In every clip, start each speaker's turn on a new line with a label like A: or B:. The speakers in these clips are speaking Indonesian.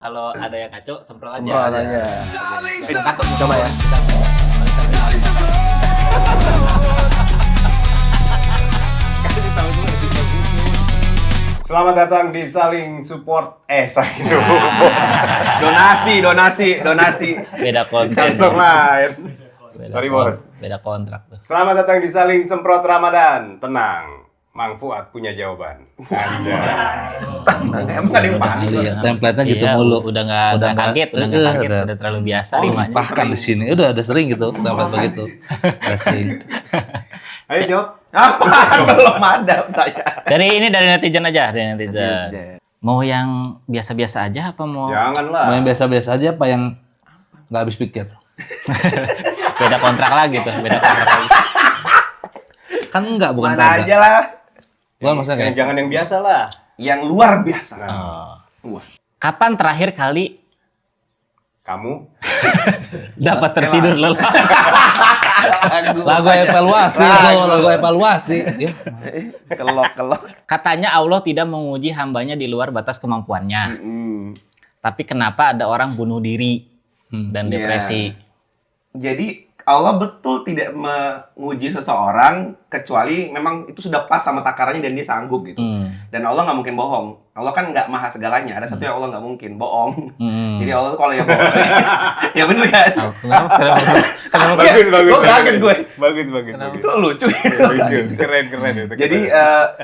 A: Kalau ada yang ngaco, semprot aja.
B: Semprot aja.
A: Takut.
B: Coba ya.
C: Selamat datang di Saling Support. Saling Support.
B: Donasi.
A: Beda konten.
C: Kantor lain. Sorry, Bos.
A: Beda kontrak tuh.
C: Selamat datang di Saling Semprot Ramadan. Tenang, Mang Fuad punya jawaban. Anda.
B: Emang ada yang panik.
D: Iya, template-nya gitu
A: Iya,
D: mulu.
A: udah nggak kaget, udah terlalu biasa rimanya.
D: Bahkan di sini udah sering gitu template begitu. Testing.
C: Ayo jawab.
B: Apa? Belum ada saya.
A: Dari netizen aja, dari netizen.
B: Netizen.
A: Mau yang biasa-biasa aja apa mau
C: Janganlah.
D: Mau yang biasa-biasa aja apa yang nggak habis pikir?
A: beda kontrak lagi tuh, beda kontrak lagi.
D: Kan enggak, bukan
B: Mana
D: kagak.
B: aja lah.
D: Bukan maksudnya kayak
C: Jangan yang biasa lah.
B: Yang luar biasa.
A: Oh.
B: Wah.
A: Kapan terakhir kali
C: Kamu
A: dapat tertidur lelah?
D: lagu evaluasi tuh, lagu evaluasi. Ya.
B: Kelok.
A: Katanya Allah tidak menguji hambanya di luar batas kemampuannya. Tapi kenapa ada orang bunuh diri dan
B: Iya.
A: depresi?
B: Jadi Allah betul tidak menguji seseorang kecuali memang itu sudah pas sama takarannya dan dia sanggup gitu. Dan Allah nggak mungkin bohong. Allah kan nggak maha segalanya. Ada satu yang Allah nggak mungkin bohong. Jadi Allah tuh kalau ya bohong, ya bener kan?
A: Kenapa?
B: Gue kaget gue.
C: Bagus.
B: Itu lucu.
C: Lucu. Keren itu.
B: Jadi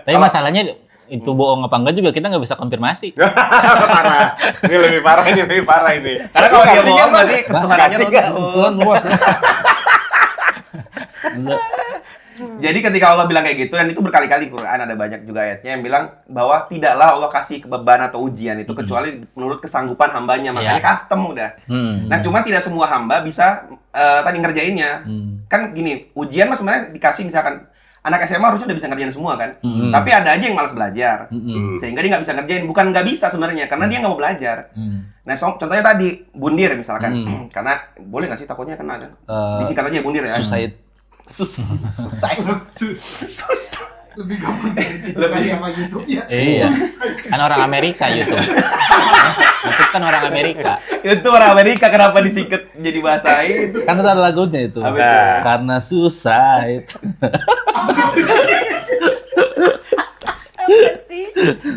A: Tapi masalahnya itu bohong apa enggak juga kita nggak bisa konfirmasi.
C: parah. Ini lebih parah ini.
B: karena kalau dia bohong berarti ketuhanannya
D: Kebetulan
B: tutup.
D: luas.
B: Jadi ketika Allah bilang kayak gitu, dan itu berkali-kali Quran ada banyak juga ayatnya yang bilang bahwa tidaklah Allah kasih beban atau ujian itu kecuali menurut kesanggupan hambanya, makanya custom udah. Nah cuma tidak semua hamba bisa tadi ngerjainnya. Kan gini, ujian mah sebenarnya dikasih misalkan anak SMA harusnya udah bisa ngerjain semua kan, tapi ada aja yang malas belajar, sehingga dia nggak bisa ngerjain. Bukan nggak bisa sebenarnya, karena dia nggak mau belajar. Nah contohnya tadi bundir misalkan, karena boleh nggak sih takutnya kan ada, disingkat aja bundir ya. Susah.
E: Lebih gampang diidentifikasi sama YouTube ya.
A: Iya. Kan orang Amerika YouTube. YouTube kan orang Amerika.
B: Itu orang Amerika, kenapa disingkat jadi bahasa itu?
D: Kan itu ada lagunya itu.
B: Apa itu?
D: Karena susah itu.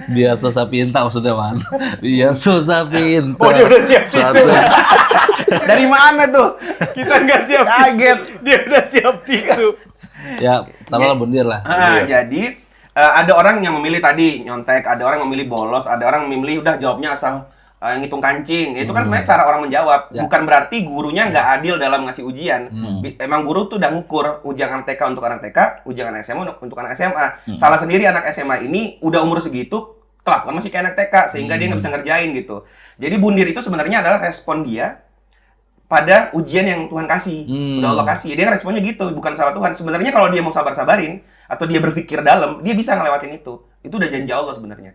D: Biar susah pinta maksudnya man. Biar susah pinta.
C: Oh, dia udah siap
D: Suatu-
B: Dari mana tuh?
C: Kita nggak siap.
B: Kaget.
C: Dia udah siap tisu.
D: Ya, tambahlah bundir lah.
B: Jadi ada orang yang memilih tadi nyontek, ada orang yang memilih bolos, ada orang yang memilih udah jawabnya asal ngitung kancing. Itu kan sebenarnya cara orang menjawab.
D: Ya.
B: Bukan berarti gurunya nggak adil dalam ngasih ujian. Emang guru tuh udah ngukur ujian anak TK untuk anak TK, ujian anak SMA untuk anak SMA. Salah sendiri anak SMA ini udah umur segitu, kelakuan masih kayak anak TK, sehingga dia nggak bisa ngerjain gitu. Jadi bundir itu sebenarnya adalah respon dia pada ujian yang Tuhan kasih, udah Allah kasih. Dia responnya gitu, bukan salah Tuhan. Sebenarnya kalau dia mau sabar-sabarin atau dia berpikir dalam, dia bisa ngelewatin itu. Itu udah janji Allah sebenarnya.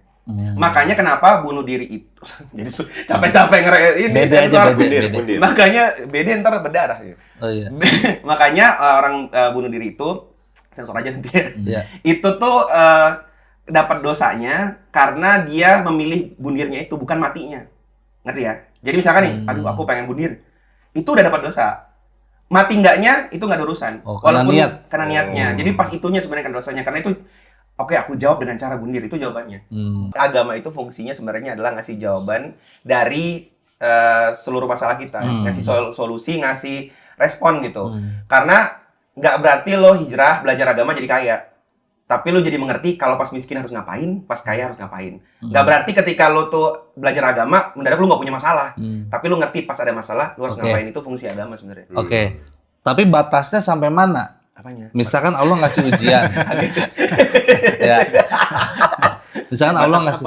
B: Makanya kenapa bunuh diri itu jadi capek-capek ini
A: Beda aja,
B: sensor.
A: beda.
C: Bundir.
B: Makanya beda ntar berdarah.
D: Oh iya.
B: Makanya orang bunuh diri itu sensor aja nanti ya.
D: Iya.
B: Itu tuh dapat dosanya karena dia memilih bundirnya itu bukan matinya. Ngerti ya? Jadi misalkan nih, aduh aku pengen bundir. Itu udah dapat dosa. Mati enggaknya itu nggak ada urusan.
D: Oh, karena niat.
B: Karena niatnya. Jadi pas itunya sebenarnya kan dosanya. Karena itu oke, aku jawab dengan cara bundir, itu jawabannya. Agama itu fungsinya sebenarnya adalah ngasih jawaban dari seluruh masalah kita, ngasih solusi, ngasih respon gitu. Karena nggak berarti lo hijrah belajar agama jadi kaya, tapi lo jadi mengerti kalau pas miskin harus ngapain, pas kaya harus ngapain. Nggak berarti ketika lo tuh belajar agama mendadak lo nggak punya masalah, tapi lo ngerti pas ada masalah lo harus ngapain. Itu fungsi agama sebenarnya.
D: Oke. Tapi batasnya sampai mana?
B: Apanya?
D: Misalkan Allah ngasih ujian. Ya. Misalkan Allah ngasih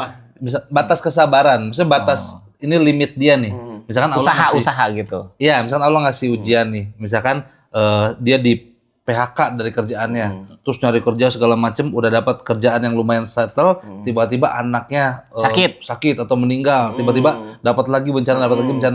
D: batas kesabaran. Misalnya batas ini limit dia nih. Misalkan Allah ngasih,
A: Usaha gitu.
D: iya, misalkan Allah ngasih ujian nih. Misalkan dia di PHK dari kerjaannya, terus nyari kerja segala macem, udah dapat kerjaan yang lumayan settle, tiba-tiba anaknya sakit atau meninggal, tiba-tiba dapat lagi bencana.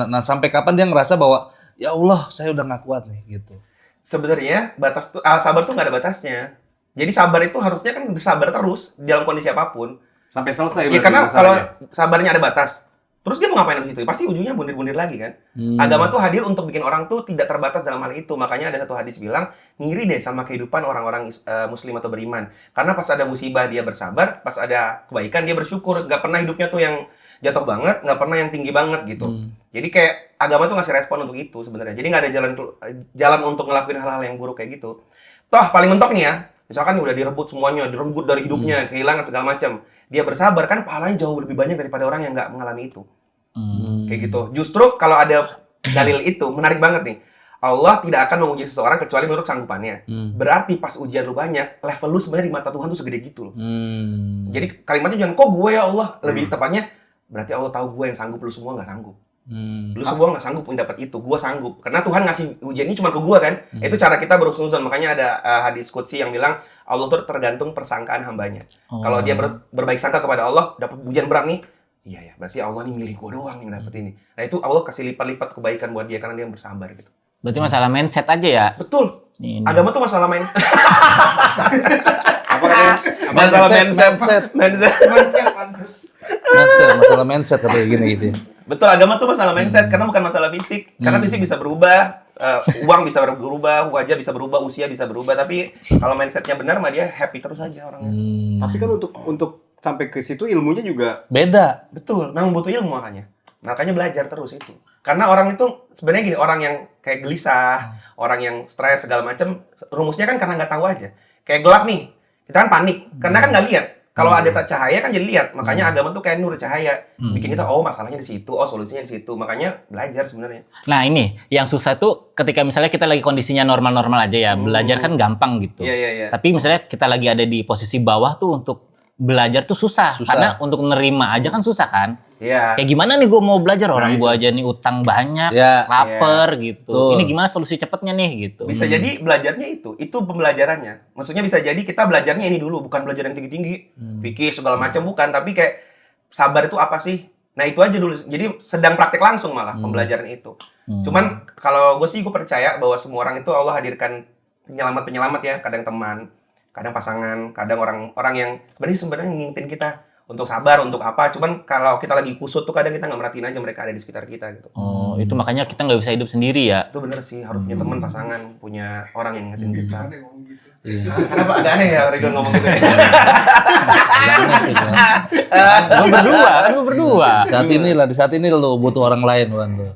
D: Nah, sampai kapan dia ngerasa bahwa ya Allah, saya udah nggak kuat nih gitu.
B: Sebenarnya batas tuh sabar tuh nggak ada batasnya. Jadi sabar itu harusnya kan bersabar terus dalam kondisi apapun.
C: Sampai selesai.
B: Ya karena kalau sabarnya ada batas, Terus dia mau ngapain di situ? Pasti ujungnya bundir-bundir lagi kan. Agama tuh hadir untuk bikin orang tuh tidak terbatas dalam hal itu. Makanya ada satu hadis bilang, ngiri deh sama kehidupan orang-orang muslim atau beriman. Karena pas ada musibah dia bersabar, pas ada kebaikan dia bersyukur. Gak pernah hidupnya tuh yang jatuh banget, gak pernah yang tinggi banget gitu. Jadi kayak agama tuh ngasih respon untuk itu sebenarnya. Jadi gak ada jalan untuk ngelakuin hal-hal yang buruk kayak gitu. Toh paling mentok nih ya, misalkan udah direbut semuanya, direbut dari hidupnya, kehilangan segala macam. Dia bersabar kan pahalanya jauh lebih banyak daripada orang yang nggak mengalami itu. Kayak gitu. Justru kalau ada dalil itu menarik banget nih. Allah tidak akan menguji seseorang kecuali menurut sanggupannya. Berarti pas ujian lu banyak, level lu sebenarnya di mata Tuhan tuh segede gitu loh. Jadi kalimatnya jangan kok gue ya Allah, lebih tepatnya berarti Allah tahu gue yang sanggup, lu semua nggak sanggup. Lu semua nggak sanggup dapat itu, gue sanggup. Karena Tuhan ngasih ujian ini cuma ke gue kan. Itu cara kita berhusnuzon. Makanya ada hadis qudsi yang bilang Allah tuh tergantung persangkaan hambanya. Kalau dia berbaik sangka kepada Allah, dapat ujian berat nih, iya ya, berarti Allah nih milih gue doang yang dapat ini. Nah itu Allah kasih lipat-lipat kebaikan buat dia karena dia bersabar gitu.
A: Berarti masalah mindset aja ya?
B: Betul.
A: Ini.
B: Agama tuh masalah main.
C: Apa katanya?
B: Masalah mindset.
D: Masalah mindset katanya gini gitu ya.
B: Betul, agama tuh masalah mindset karena bukan masalah fisik. Karena fisik bisa berubah, uang bisa berubah, wajah bisa berubah, usia bisa berubah. Tapi kalau mindsetnya benar, mah dia happy terus aja orangnya.
C: Tapi kan untuk sampai ke situ ilmunya juga
D: Beda.
B: Betul, memang butuh ilmu makanya. Makanya belajar terus itu. Karena orang itu sebenarnya gini, orang yang kayak gelisah, orang yang stres segala macam, rumusnya kan karena nggak tahu aja. Kayak gelap nih, kita kan panik karena kan nggak lihat. Kalau ada cahaya kan jadi lihat. Makanya agama tuh kayak nur cahaya. Bikin kita, oh masalahnya di situ, oh solusinya di situ. Makanya belajar sebenarnya.
A: Nah ini, yang susah tuh ketika misalnya kita lagi kondisinya normal-normal aja ya. Belajar kan gampang gitu.
B: Iya.
A: Tapi misalnya kita lagi ada di posisi bawah tuh untuk belajar tuh susah. Karena untuk nerima aja kan susah kan.
B: Iya.
A: Kayak gimana nih gue mau belajar, orang gue aja nih utang banyak,
D: Ya.
A: lapar gitu.
D: Tuh.
A: Ini gimana solusi cepatnya nih gitu.
B: Bisa jadi belajarnya itu pembelajarannya. Maksudnya bisa jadi kita belajarnya ini dulu, bukan belajar yang tinggi-tinggi, fikih segala macam bukan, tapi kayak sabar itu apa sih? Nah itu aja dulu. Jadi sedang praktek langsung malah pembelajaran itu. Cuman kalau gue sih gue percaya bahwa semua orang itu Allah hadirkan penyelamat ya, kadang teman, kadang pasangan, kadang orang yang sebenarnya ngingetin kita untuk sabar, untuk apa. Cuman kalau kita lagi kusut tuh kadang kita nggak merhatiin aja mereka ada di sekitar kita gitu.
A: Oh, itu makanya kita nggak bisa hidup sendiri ya.
B: Itu bener sih, harus punya teman, pasangan, punya orang yang ngingetin kita.
E: Ada yang ngomong gitu.
B: Kenapa agak aneh ya Ridwan ngomong gitu?
D: Aneh sih, Bang.
A: Gue berdua.
D: Di saat ini lo butuh orang lain, Wan. Tuh.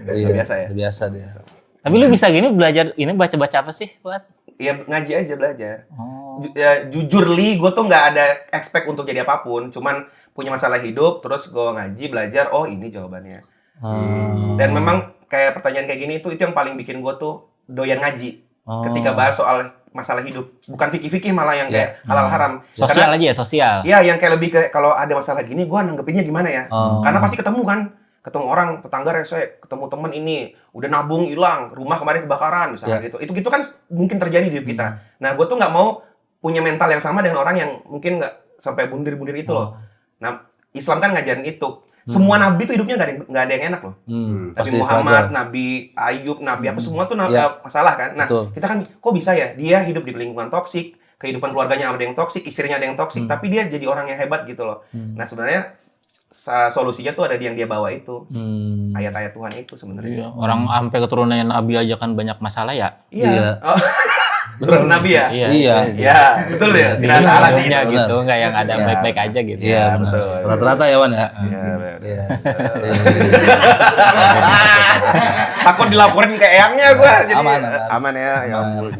D: Iya,
B: Biasa ya?
D: Biasa dia.
A: Tapi lu bisa gini belajar, ini baca-baca apa sih, Buat?
B: Iya ngaji aja belajar. Jujur gue tuh nggak ada expect untuk jadi apapun. Cuman punya masalah hidup, terus gue ngaji, belajar, oh ini jawabannya. Dan memang kayak pertanyaan kayak gini itu yang paling bikin gue tuh doyan ngaji. Ketika bahas soal masalah hidup. Bukan fikih-fikih malah yang kayak halal haram.
A: Sosial aja ya, sosial.
B: Iya, yang kayak lebih kayak kalau ada masalah gini, gue nanggepinnya gimana ya? Karena pasti ketemu kan. Ketemu orang, tetangga rese, ketemu temen ini, udah nabung hilang, rumah kemarin kebakaran, misalnya gitu. Itu kan mungkin terjadi di hidup kita. Nah, gue tuh nggak mau punya mental yang sama dengan orang yang mungkin nggak sampai bundir-bundir itu loh. Nah, Islam kan ngajarin itu. Semua nabi tuh hidupnya nggak ada yang enak loh. Nabi Muhammad, Nabi Ayub, Nabi apa semua tuh masalah kan. Nah, kita kan kok bisa ya dia hidup di lingkungan toksik, kehidupan keluarganya ada yang toksik, istrinya ada yang toksik, tapi dia jadi orang yang hebat gitu loh. Nah, sebenarnya solusinya tuh ada di yang dia bawa itu. Ayat-ayat Tuhan itu sebenarnya.
A: Iya, orang sampai keturunan Nabi aja kan banyak masalah ya.
B: Iya. Oh. Betul Nabi ya?
D: Iya.
B: Iya, betul ya. Tidak salah sih.
A: Hidupnya gitu, nggak yang ada baik-baik aja gitu.
D: Iya, betul. Rata-rata ya, Wan ya.
B: Iya. Takut dilaporin ke eyangnya gue. Aman ya. Ya ampun.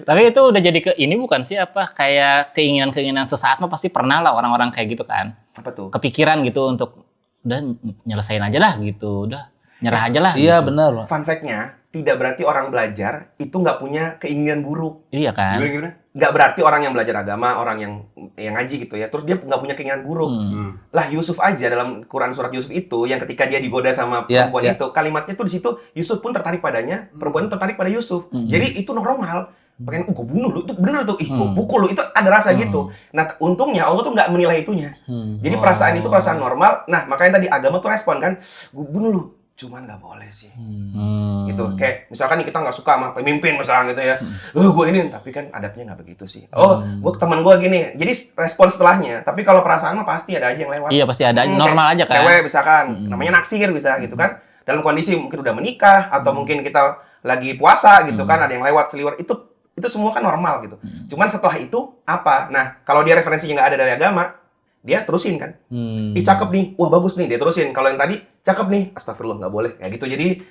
A: Tapi itu udah jadi ini bukan sih apa kayak keinginan-keinginan sesaat mah pasti pernah lah orang-orang kayak gitu kan.
B: Apa tuh?
A: Kepikiran gitu untuk udah nyelesain aja lah gitu, udah nyerah aja lah.
D: Iya,
A: gitu.
D: benar.
B: Fun fact-nya, tidak berarti orang belajar itu nggak punya keinginan buruk.
A: Iya kan?
C: Gimana?
B: Nggak berarti orang yang belajar agama, orang yang ngaji gitu ya, terus dia nggak punya keinginan buruk. Lah Yusuf aja dalam Quran surat Yusuf itu, yang ketika dia digoda sama perempuan itu, kalimatnya tuh di situ Yusuf pun tertarik padanya, perempuan itu tertarik pada Yusuf. Jadi itu normal. Pengen, gue bunuh lu, itu bener tuh, gue pukul lu, itu ada rasa gitu. Nah, untungnya Allah tuh nggak menilai itunya. Jadi perasaan itu perasaan normal. Nah, makanya tadi agama tuh respon kan, gue bunuh lu. cuman nggak boleh sih.
A: Hmm.
B: Gitu. Kayak misalkan nih kita nggak suka sama pemimpin misalnya gitu ya. Gue ini, tapi kan adabnya nggak begitu sih. Gue teman gue gini. Jadi respon setelahnya. Tapi kalau perasaan mah pasti ada aja yang lewat.
A: Iya pasti ada, normal aja kan.
B: Cewek misalkan, namanya naksir bisa gitu kan. Dalam kondisi mungkin udah menikah atau mungkin kita lagi puasa gitu kan, ada yang lewat seliwer. Itu semua kan normal gitu. Cuman setelah itu apa? Nah, kalau dia referensinya nggak ada dari agama, dia terusin kan. Ih cakep nih, wah bagus nih, dia terusin. Kalau yang tadi cakep nih, astagfirullah nggak boleh ya gitu. Jadi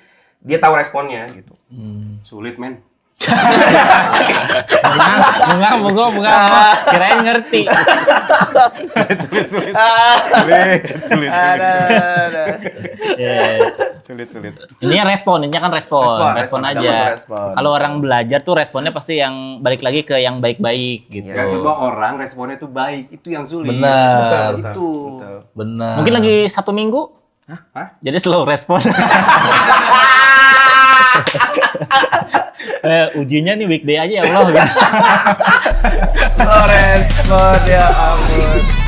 B: dia tahu responnya gitu.
C: Sulit, men.
A: Bukan. Kirain ngerti.
C: Sulit. Sulit.
A: Intinya respon
B: Respon
A: aja.
B: respon.
A: Kalau orang belajar tuh responnya pasti yang balik lagi ke yang baik-baik gitu.
C: Gak semua orang responnya itu baik, itu yang sulit.
D: Benar.
C: Itu.
D: Benar.
A: Mungkin lagi 1 minggu.
C: Hah?
A: Jadi slow respon. Ujinya nih weekday aja ya Allah.
B: Respon ya ampun.